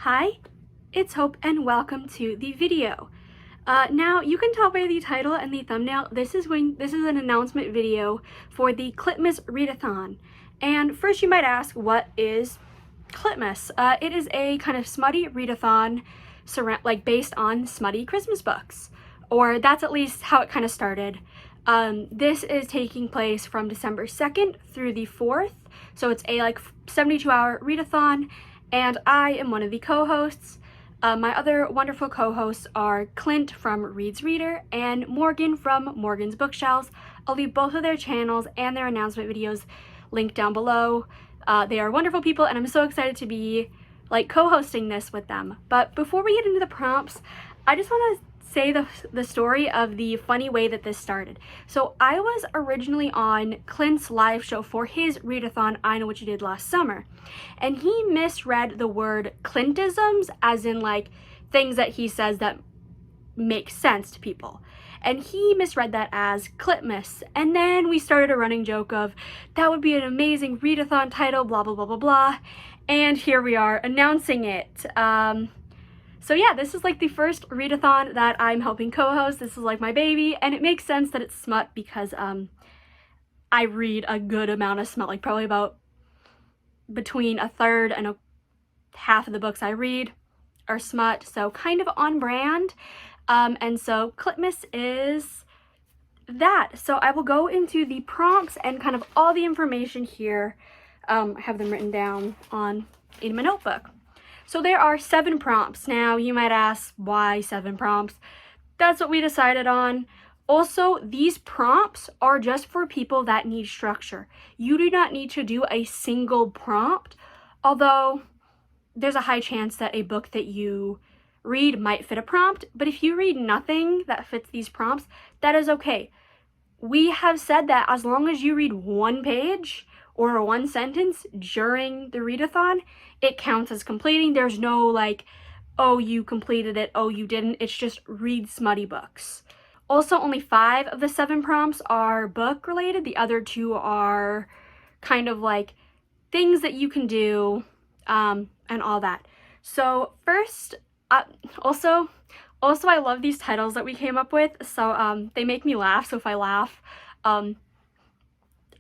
Hi, it's Hope and welcome to the video. Now you can tell by the title and the thumbnail, this is an announcement video for the Tmas Readathon. And first you might ask, what is Tmas? It is a kind of smutty readathon based on smutty Christmas books. Or that's at least how it kind of started. This is taking place from December 2nd through the 4th. So it's a 72-hour readathon. And I am one of the co-hosts. My other wonderful co-hosts are Clint from Reed's Reader and Morgan from Morgan's Bookshelves. I'll leave both of their channels and their announcement videos linked down below. They are wonderful people and I'm so excited to be co-hosting this with them. But before we get into the prompts, I just want to say the story of the funny way that this started. So I was originally on Clint's live show for his readathon, I Know What You Did Last Summer, and he misread the word Clintisms as in things that he says that make sense to people. And he misread that as Clitmas. And then we started a running joke of, that would be an amazing readathon title, blah, blah, blah, blah, blah. And here we are announcing it. So yeah, this is the first readathon that I'm helping co-host. This is my baby, and it makes sense that it's smut because I read a good amount of smut, probably about between a third and a half of the books I read are smut, so kind of on brand. And so Tmas is that. So I will go into the prompts and kind of all the information here. I have them written down in my notebook. So there are 7 prompts. Now you might ask, why 7 prompts? That's what we decided on. Also, these prompts are just for people that need structure. You do not need to do a single prompt, although there's a high chance that a book that you read might fit a prompt. But if you read nothing that fits these prompts, that is okay. We have said that as long as you read 1 page or 1 sentence during the readathon, it counts as completing. There's no oh, you completed it, oh, you didn't. It's just read smutty books. Also, only 5 of the 7 prompts are book related. The other 2 are kind of things that you can do and all that. So first, also I love these titles that we came up with. So they make me laugh. So if I laugh,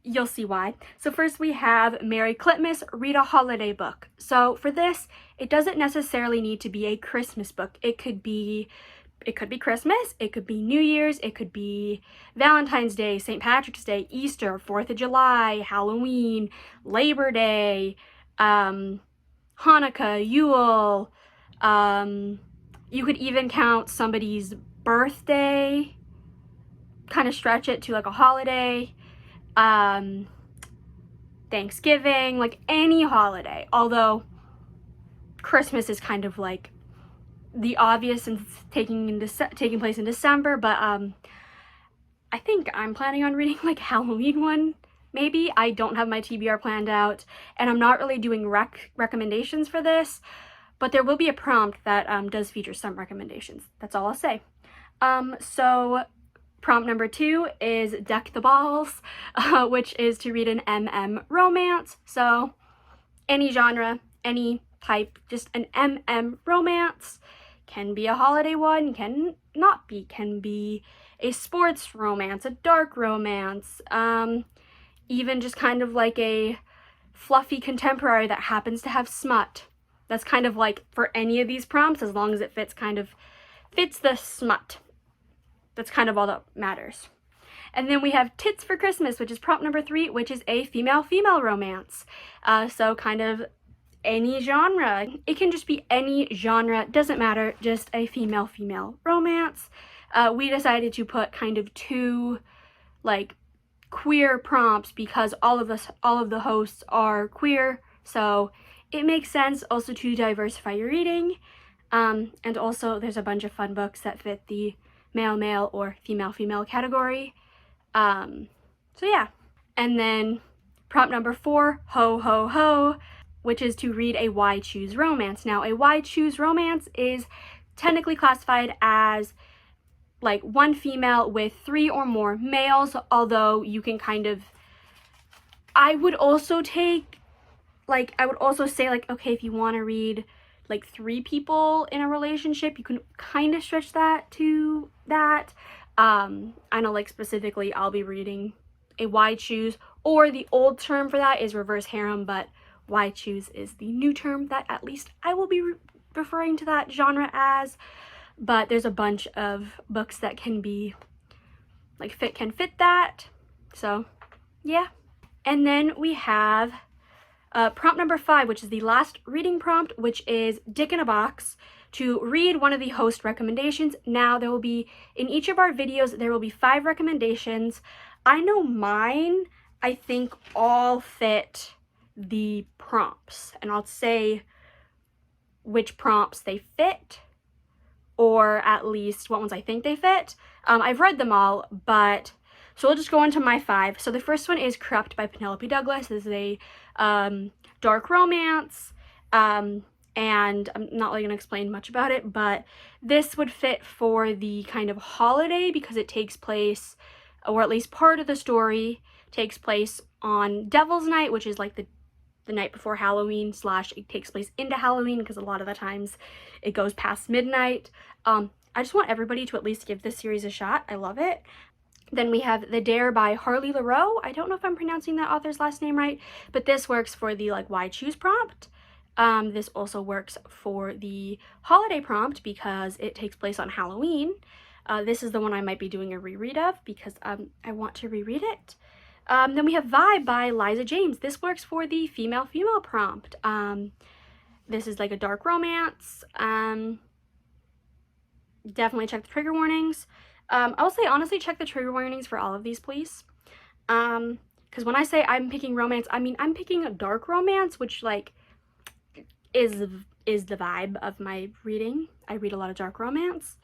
you'll see why. So first we have Merry Clitmas, read a holiday book. So for this, it doesn't necessarily need to be a Christmas book. It could be Christmas, it could be New Year's, it could be Valentine's Day, St. Patrick's Day, Easter, 4th of July, Halloween, Labor Day, Hanukkah, Yule. You could even count somebody's birthday, kind of stretch it to a holiday. Thanksgiving, any holiday, although Christmas is kind of the obvious since it's taking place in December, but I think I'm planning on reading Halloween one, maybe. I don't have my TBR planned out, and I'm not really doing recommendations for this, but there will be a prompt that does feature some recommendations. That's all I'll say. So prompt number 2 is Deck the Balls, which is to read an romance. So any genre, any type, just an romance. Can be a holiday one, can not be, can be a sports romance, a dark romance, even just kind of a fluffy contemporary that happens to have smut. That's kind of for any of these prompts, as long as it fits the smut. That's kind of all that matters. And then we have Tits for Christmas, which is prompt number 3, which is a female-female romance. So kind of any genre. It can just be any genre, doesn't matter, just a female-female romance. We decided to put kind of 2 queer prompts because all of the hosts are queer, so it makes sense also to diversify your reading. And also there's a bunch of fun books that fit the male-male or female-female category. So yeah. And then prompt number 4, Ho Ho Ho, which is to read a Why Choose romance. Now, a Why Choose romance is technically classified as 1 female with 3 or more males, although you can kind of, I would also say okay, if you want to read like 3 people in a relationship, you can kind of stretch that to that. I know, like, specifically I'll be reading a why choose, or the old term for that is reverse harem, but why choose is the new term that at least I will be referring to that genre as. But there's a bunch of books that can be like can fit that, so yeah. And then we have prompt number 5, which is the last reading prompt, which is Dick in a Box, to read one of the host recommendations. Now, there will be, in each of our videos, there will be 5 recommendations. I know mine, I think, all fit the prompts, and I'll say which prompts they fit, or at least what ones I think they fit. I've read them all, but so we'll just go into my 5. So the first one is Corrupt by Penelope Douglas. This is a dark romance, and I'm not really going to explain much about it, but this would fit for the kind of holiday because it takes place, or at least part of the story takes place on Devil's Night, which is like the night before Halloween / it takes place into Halloween, because a lot of the times it goes past midnight. I just want everybody to at least give this series a shot. I love it. Then we have The Dare by Harley Laroe. I don't know if I'm pronouncing that author's last name right, but this works for the like why choose prompt. This also works for the holiday prompt because it takes place on Halloween. This is the one I might be doing a reread of because I want to reread it. Then we have Vibe by Liza James. This works for the female-female prompt. This is like a dark romance. Definitely check the trigger warnings. I'll say honestly check the trigger warnings for all of these, please. Because when I say I'm picking romance, I mean I'm picking a dark romance, which like is the vibe of my reading. I read a lot of dark romance.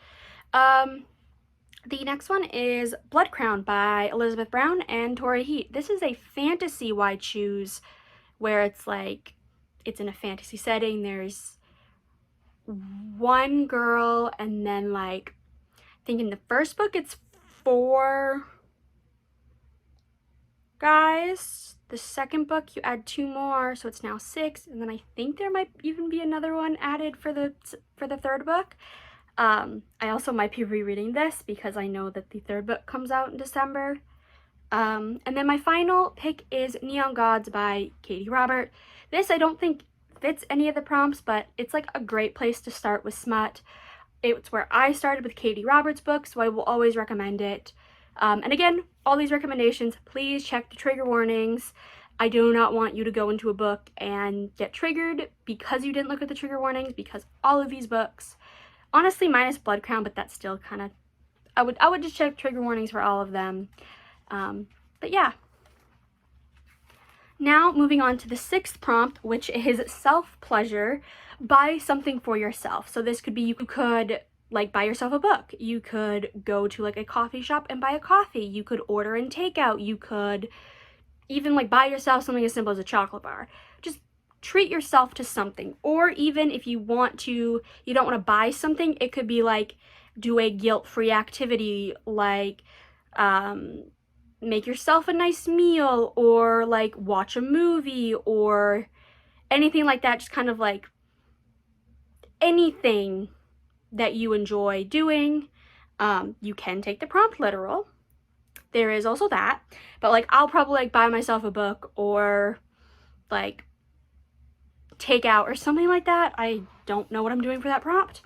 The next one is Blood Crown by Elizabeth Brown and Tori Heat. This is a fantasy why choose, where it's like, it's in a fantasy setting. There's one girl, and then like, I think in the first book it's 4 guys. The second book you add 2 more, so it's now 6, and then I think there might even be another one added for the third book. I also might be rereading this because I know that the 3rd book comes out in December. And then my final pick is Neon Gods by Katie Robert. This I don't think fits any of the prompts, but it's like a great place to start with Smut. It's where I started with Katie Robert's book, so I will always recommend it. And again, all these recommendations, please check the trigger warnings. I do not want you to go into a book and get triggered because you didn't look at the trigger warnings, because all of these books, honestly minus Blood Crown, but that's still kind of, I would just check trigger warnings for all of them. But yeah. Now moving on to the 6th prompt, which is self-pleasure. Buy something for yourself. So this could be, you could like buy yourself a book. You could go to like a coffee shop and buy a coffee. You could order in takeout. You could even like buy yourself something as simple as a chocolate bar. Just treat yourself to something. Or even if you want to, you don't want to buy something, it could be like do a guilt-free activity, like make yourself a nice meal, or like watch a movie, or anything like that. Just kind of like anything that you enjoy doing. You can take the prompt literal. There is also that, but like I'll probably like buy myself a book or like take out or something like that. I don't know what I'm doing for that prompt.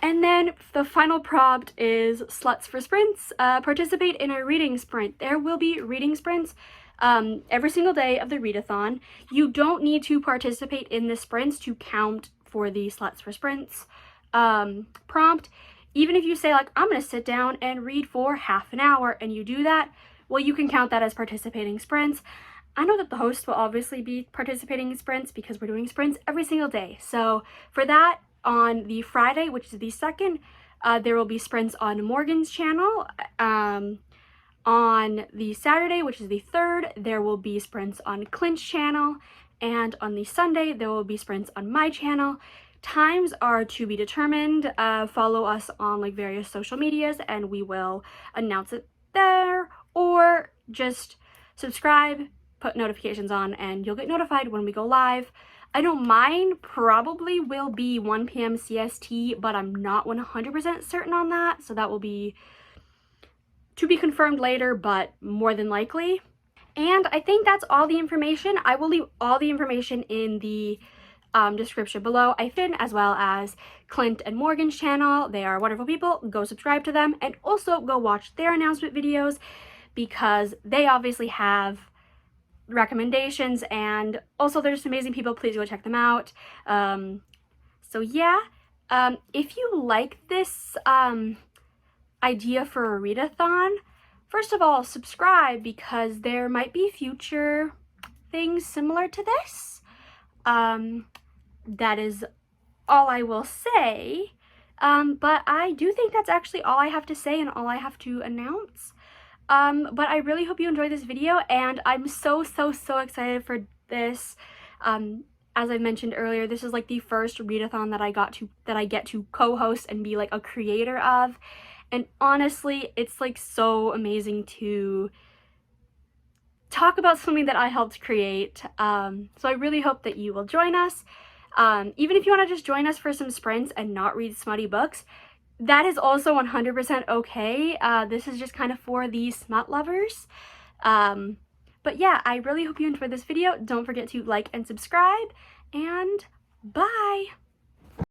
And then the final prompt is Sluts for Sprints. Participate in a reading sprint. There will be reading sprints every single day of the readathon. You don't need to participate in the sprints to count for the Sluts for Sprints prompt. Even if you say like, I'm gonna sit down and read for half an hour, and you do that, well, you can count that as participating sprints. I know that the host will obviously be participating in sprints because we're doing sprints every single day. So for that, on the Friday, which is the 2nd, there will be sprints on Morgan's channel. On the Saturday, which is the 3rd, there will be sprints on Clint's channel. And on the Sunday, there will be sprints on my channel. Times are to be determined. Follow us on like various social medias and we will announce it there, or just subscribe, put notifications on, and you'll get notified when we go live. I know mine probably will be 1 p.m. CST, but I'm not 100% certain on that, so that will be to be confirmed later, but more than likely. And I think that's all the information. I will leave all the information in the description below, as well as Clint and Morgan's channel. They are wonderful people. Go subscribe to them, and also go watch their announcement videos because they obviously have recommendations, and also they're just amazing people. Please go check them out. So yeah, if you like this idea for a readathon, first of all, subscribe because there might be future things similar to this. That is all I will say. But I do think that's actually all I have to say and all I have to announce. But I really hope you enjoyed this video, and I'm so excited for this. As I mentioned earlier, this is like the first readathon that I get to co-host and be like a creator of. And honestly, it's like so amazing to talk about something that I helped create. So I really hope that you will join us. Even if you want to just join us for some sprints and not read smutty books, that is also 100% okay. This is just kind of for the smut lovers. But yeah, I really hope you enjoyed this video. Don't forget to like and subscribe, and bye!